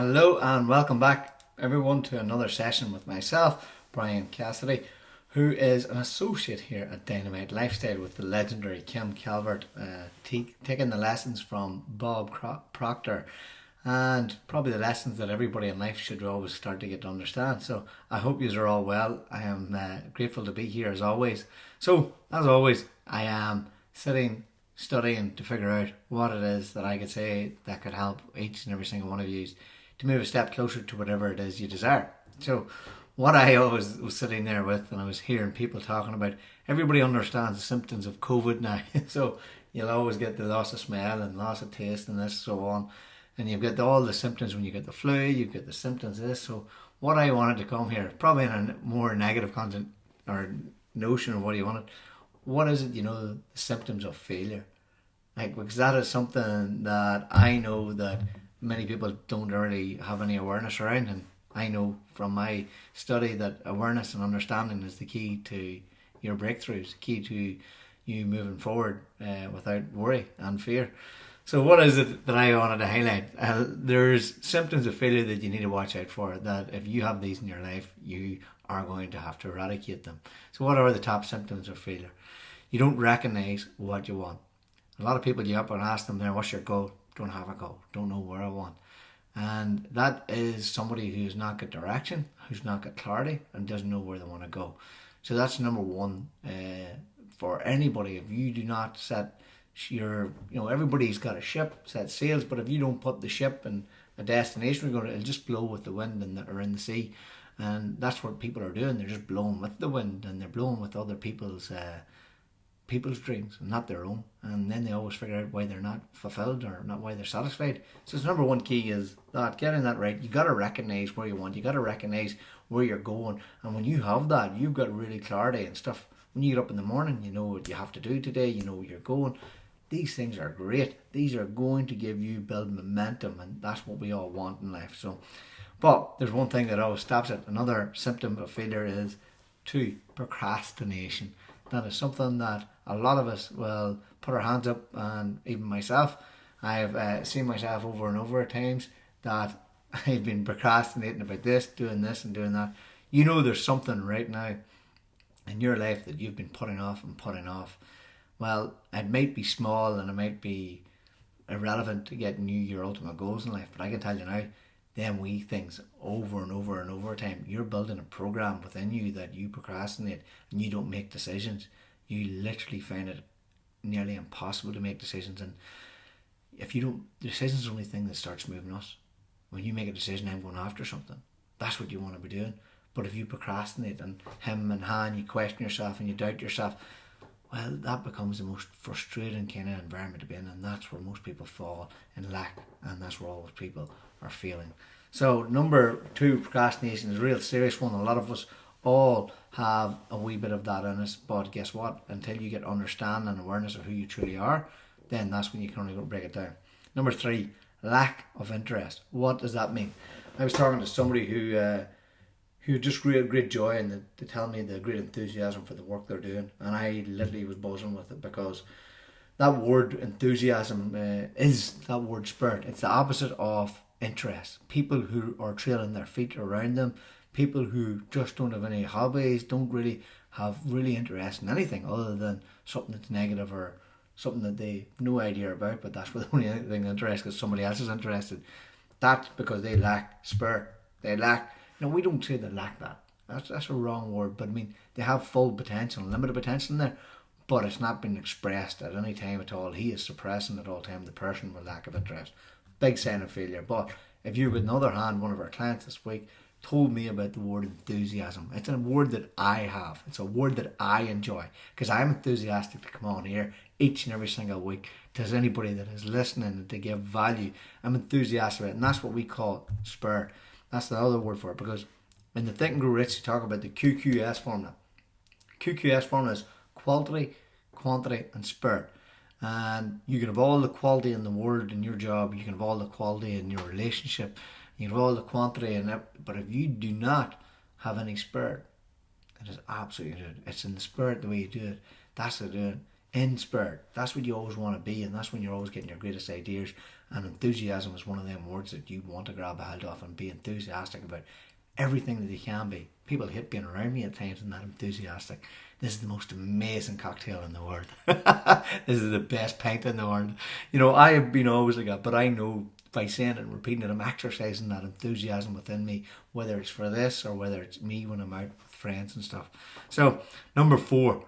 Hello and welcome back, everyone, to another session with myself, Brian Cassidy, who is an associate here at Dynamite Lifestyle with the legendary Kim Calvert, taking the lessons from Bob Proctor and probably the lessons that everybody in life should always start to get to understand. So I hope you are all well. I am grateful to be here as always. So, as always, I am sitting studying to figure out what it is that I could say that could help each and every single one of you to move a step closer to whatever it is you desire. So what I always was sitting there with, and I was hearing people talking about, everybody understands the symptoms of COVID now. So you'll always get the loss of smell and loss of taste and this, so on. And you've got all the symptoms when you get the flu, you've got the symptoms of this. So what I wanted to come here, probably in a more negative content or notion of what you wanted, what is it, the symptoms of failure? Because that is something that I know that many people don't really have any awareness around, and I know from my study that awareness and understanding is the key to your breakthroughs, the key to you moving forward without worry and fear. So what is it that I wanted to highlight? There's symptoms of failure that you need to watch out for, that if you have these in your life, you are going to have to eradicate them. So what are the top symptoms of failure? You don't recognize what you want. A lot of people, you up and ask them, what's your goal? Don't have a goal, don't know where I want. And that is somebody who's not got direction, who's not got clarity, and doesn't know where they want to go. So that's number one for anybody. If you do not set your, everybody's got a ship, set sails, but if you don't put the ship in a destination, it'll just blow with the wind or in the sea. And that's what people are doing. They're just blowing with the wind, and they're blowing with other people's dreams and not their own, and then they always figure out why they're not fulfilled or not why they're satisfied. So the number one key is that getting that right. You got to recognize where you want, you got to recognize where you're going, and when you have that, you've got really clarity and stuff. When you get up in the morning, you know what you have to do today, you know where you're going. These things are great. These are going to give you build momentum, and that's what we all want in life. So, but there's one thing that always stops it. Another symptom of failure is procrastination. That is something that a lot of us will put our hands up, and even myself, I've seen myself over and over at times that I've been procrastinating about this and doing that. There's something right now in your life that you've been putting off and putting off. Well, it might be small and it might be irrelevant to getting you your ultimate goals in life, but I can tell you now, them wee things over and over and over time, you're building a program within you that you procrastinate and you don't make decisions. You literally find it nearly impossible to make decisions, and if you don't, decisions are the only thing that starts moving us. When you make a decision, I'm going after something, that's what you want to be doing. But if you procrastinate and hem and ha, and you question yourself and you doubt yourself, well, that becomes the most frustrating kind of environment to be in, and that's where most people fall in lack, and that's where all those people are failing. So number two, procrastination is a real serious one. A lot of us all have a wee bit of that in us, but guess what? Until you get understanding and awareness of who you truly are, then that's when you can only go break it down. Number three, lack of interest. What does that mean? I was talking to somebody who just great joy, and they tell me the great enthusiasm for the work they're doing, and I literally was buzzing with it, because that word enthusiasm is that word spirit. It's the opposite of interest. People who are trailing their feet around them, people who just don't have any hobbies, don't really have really interest in anything other than something that's negative or something that they have no idea about, but that's the only thing interests because somebody else is interested. That's because they lack spirit. They lack, we don't say they lack that. That's a wrong word, but I mean, they have full potential, limited potential in there, but it's not been expressed at any time at all. He is suppressing at all time the person with lack of interest. Big sign of failure. But if you, with another hand, one of our clients this week told me about the word enthusiasm. It's a word that I have. It's a word that I enjoy, because I'm enthusiastic to come on here each and every single week. To anybody that is listening and to give value, I'm enthusiastic about it, and that's what we call spirit. That's the other word for it, because in the Think and Grow Rich, you talk about the QQS formula. QQS formula is quality, quantity, and spirit. And you can have all the quality in the world in your job, you can have all the quality in your relationship, you can have all the quantity in it, but if you do not have any spirit, it is absolutely good. It's in the spirit the way you do it. That's the doing. In spirit. That's what you always want to be, and that's when you're always getting your greatest ideas And enthusiasm is one of them words that you want to grab a hold of and be enthusiastic about everything that you can be. People hate being around me at times and that enthusiastic. This is the most amazing cocktail in the world. This is the best pint in the world. I have been always like that, but I know by saying it and repeating it, I'm exercising that enthusiasm within me, whether it's for this or whether it's me when I'm out with friends and stuff. So, number 4,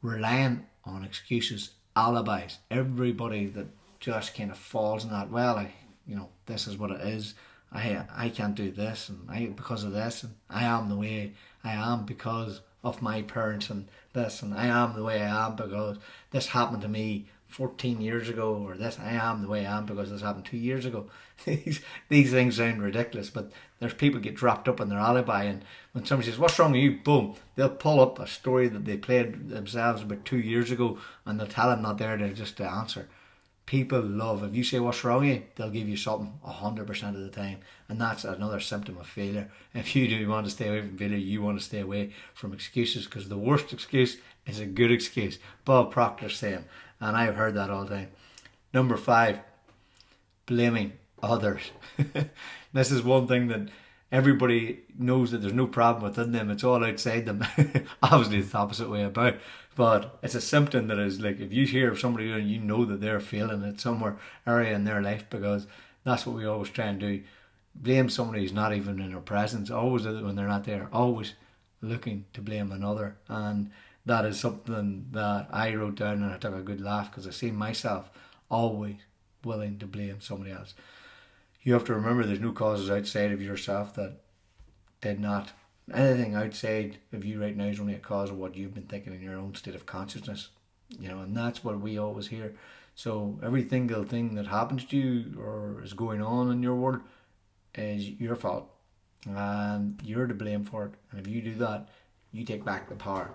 relying on excuses, alibis. Everybody that just kind of falls in that, this is what it is. I can't do this, and because of this, and I am the way I am because of my parents and this, and I am the way I am because this happened to me 14 years ago, or this, I am the way I am because this happened 2 years ago. These things sound ridiculous, but there's people get wrapped up in their alibi, and when somebody says, what's wrong with you? Boom, they'll pull up a story that they played themselves about 2 years ago, and they'll tell them not there to answer. People love, if you say what's wrong with you, they'll give you something 100% of the time, and that's another symptom of failure. If you do want to stay away from failure, you want to stay away from excuses, because the worst excuse is a good excuse. Bob Proctor's saying, and I've heard that all the time. Number 5, blaming others. This is one thing that everybody knows, that there's no problem within them, it's all outside them. Obviously it's the opposite way about, but it's a symptom that is like, if you hear of somebody and you know that they're failing at somewhere area in their life, because that's what we always try and do. Blame somebody who's not even in their presence, always when they're not there, always looking to blame another. And that is something that I wrote down, and I took a good laugh, because I see myself always willing to blame somebody else. You have to remember, there's no causes outside of yourself that did not. Anything outside of you right now is only a cause of what you've been thinking in your own state of consciousness. And that's what we always hear. So every single thing that happens to you or is going on in your world is your fault, and you're to blame for it. And if you do that, you take back the power.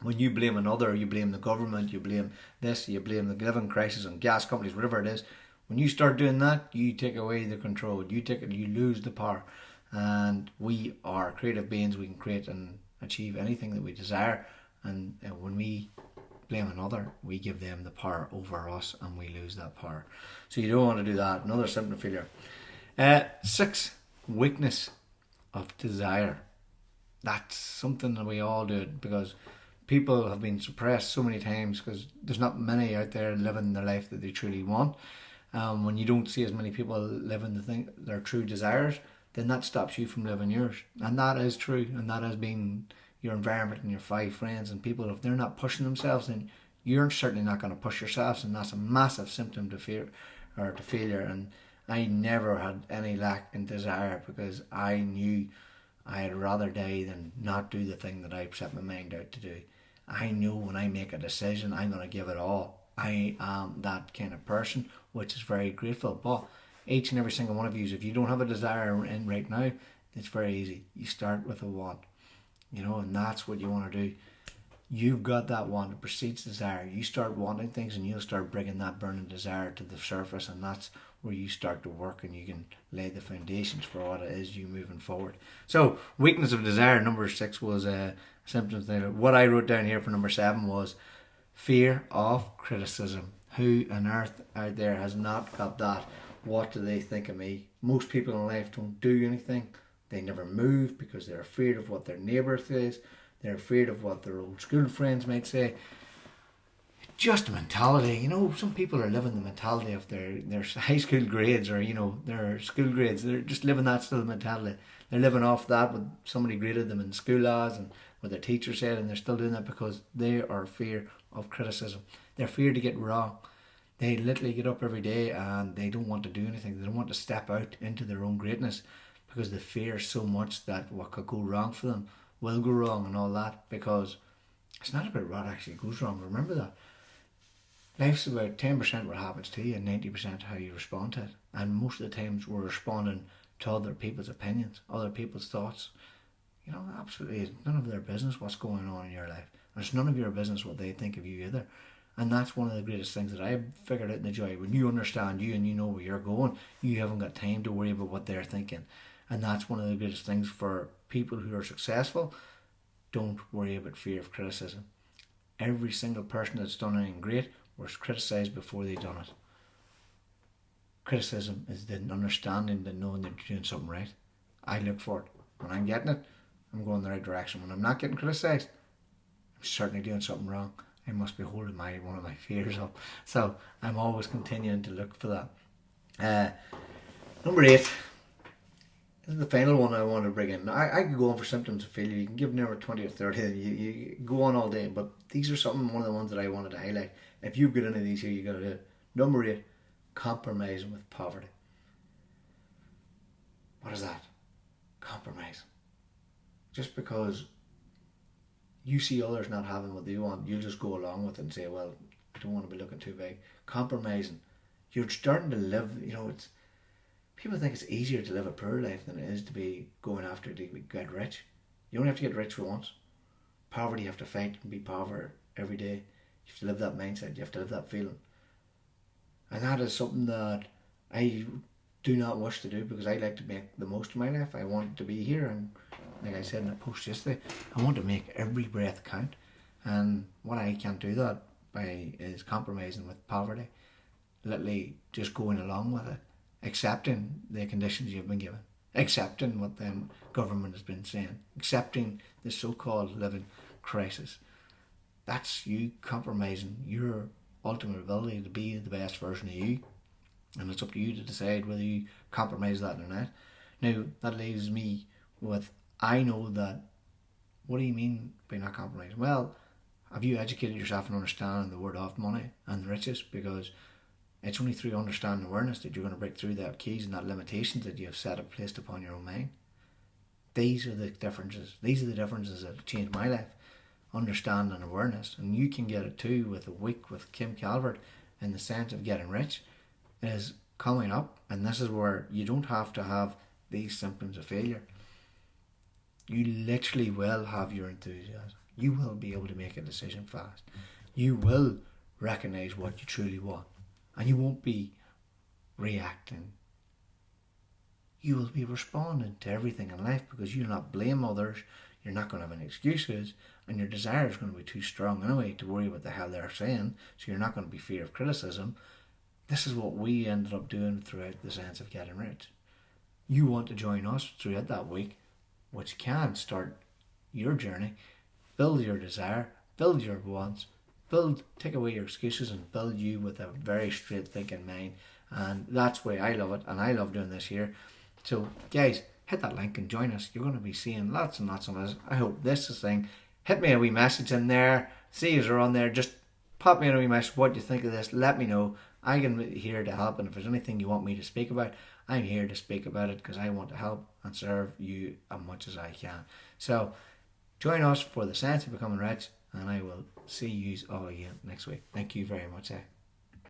When you blame another, you blame the government, you blame this, you blame the living crisis and gas companies, whatever it is. When you start doing that, you take away the control. You lose the power. And we are creative beings. We can create and achieve anything that we desire. And when we blame another, we give them the power over us, and we lose that power. So you don't want to do that. Another symptom of failure. 6, weakness of desire. That's something that we all do, because people have been suppressed so many times, because there's not many out there living the life that they truly want. When you don't see as many people living their true desires, then that stops you from living yours. And that is true, and that has been your environment and your 5 friends and people. If they're not pushing themselves, then you're certainly not going to push yourselves, and that's a massive symptom to fear or to failure. And I never had any lack in desire, because I knew I'd rather die than not do the thing that I set my mind out to do. I know when I make a decision, I'm going to give it all. I am that kind of person, which is very grateful. But each and every single one of you, if you don't have a desire in right now, it's very easy. You start with a want, and that's what you want to do. You've got that want, it precedes desire. You start wanting things, and you'll start bringing that burning desire to the surface, and that's where you start to work, and you can lay the foundations for what it is you moving forward. So, weakness of desire, number 6 was a symptom thing. What I wrote down here for number 7 was fear of criticism. Who on earth out there has not got that? What do they think of me? Most people in life don't do anything. They never move because they're afraid of what their neighbour says. They're afraid of what their old school friends might say. Just a mentality. Some people are living the mentality of their high school grades, or their school grades. They're just living that still mentality. They're living off that, what somebody graded them in school as, and what their teacher said, and they're still doing that because they are fear of criticism. They're feared to get wrong. They literally get up every day and they don't want to do anything. They don't want to step out into their own greatness, because they fear so much that what could go wrong for them will go wrong and all that, because it's not about what actually goes wrong. Remember that. Life's about 10% what happens to you and 90% how you respond to it. And most of the times we're responding to other people's opinions, other people's thoughts. Absolutely, it's none of their business what's going on in your life. And it's none of your business what they think of you either. And that's one of the greatest things that I've figured out in the joy. When you understand you and you know where you're going, you haven't got time to worry about what they're thinking. And that's one of the greatest things for people who are successful. Don't worry about fear of criticism. Every single person that's done anything great was criticised before they done it. Criticism is the understanding, the knowing that you're doing something right. I look for it. When I'm getting it, I'm going the right direction. When I'm not getting criticised, I'm certainly doing something wrong. I must be holding one of my fears up. So I'm always continuing to look for that. Number 8. This is the final one I want to bring in. I could go on for symptoms of failure. You can give number 20 or 30. You go on all day. But these are one of the ones that I wanted to highlight. If you've got any of these here, you got to do it. Number 8. Compromising with poverty. What is that? Compromise. Just because you see others not having what they want, you'll just go along with it and say, well, I don't want to be looking too big. Compromising. You're starting to live, it's people think it's easier to live a poor life than it is to be going after to get rich. You don't have to get rich for once. Poverty, you have to fight and be poor every day. You have to live that mindset. You have to live that feeling. And that is something that I do not wish to do, because I like to make the most of my life. I want to be here, and like I said in a post yesterday, I want to make every breath count. And what I can't do that by is compromising with poverty. Literally just going along with it, accepting the conditions you've been given, accepting what the government has been saying, accepting the so-called living crisis. That's you compromising your ultimate ability to be the best version of you, and it's up to you to decide whether you compromise that or not. Now that leaves me with, I know that, what do you mean by not compromising? Well, have you educated yourself in understanding the word of money and riches? Because it's only through understanding awareness that you're going to break through that keys and that limitations that you have set up placed upon your own mind. These are the differences. These are the differences that have changed my life. Understanding and awareness. And you can get it too with a week with Kim Calvert, in the sense of getting rich is coming up. And this is where you don't have to have these symptoms of failure. You literally will have your enthusiasm. You will be able to make a decision fast. You will recognize what you truly want. And you won't be reacting. You will be responding to everything in life, because you'll not blame others. You're not going to have any excuses, and your desire is going to be too strong anyway to worry what the hell they're saying. So you're not going to be fear of criticism. This is what we ended up doing throughout the Sense of Getting Rich. You want to join us throughout that week, which can start your journey, build your desire, build your wants, take away your excuses, and build you with a very straight thinking mind. And that's why I love it, and I love doing this here. So guys, hit that link and join us. You're going to be seeing lots and lots of us. I hope this is thing. Hit me a wee message in there. See you're on there. Just pop me a wee message what you think of this. Let me know. I'm here to help, and if there's anything you want me to speak about, I'm here to speak about it, because I want to help and serve you as much as I can. So join us for the Sense of Becoming Rich, and I will see you all again next week. Thank you very much.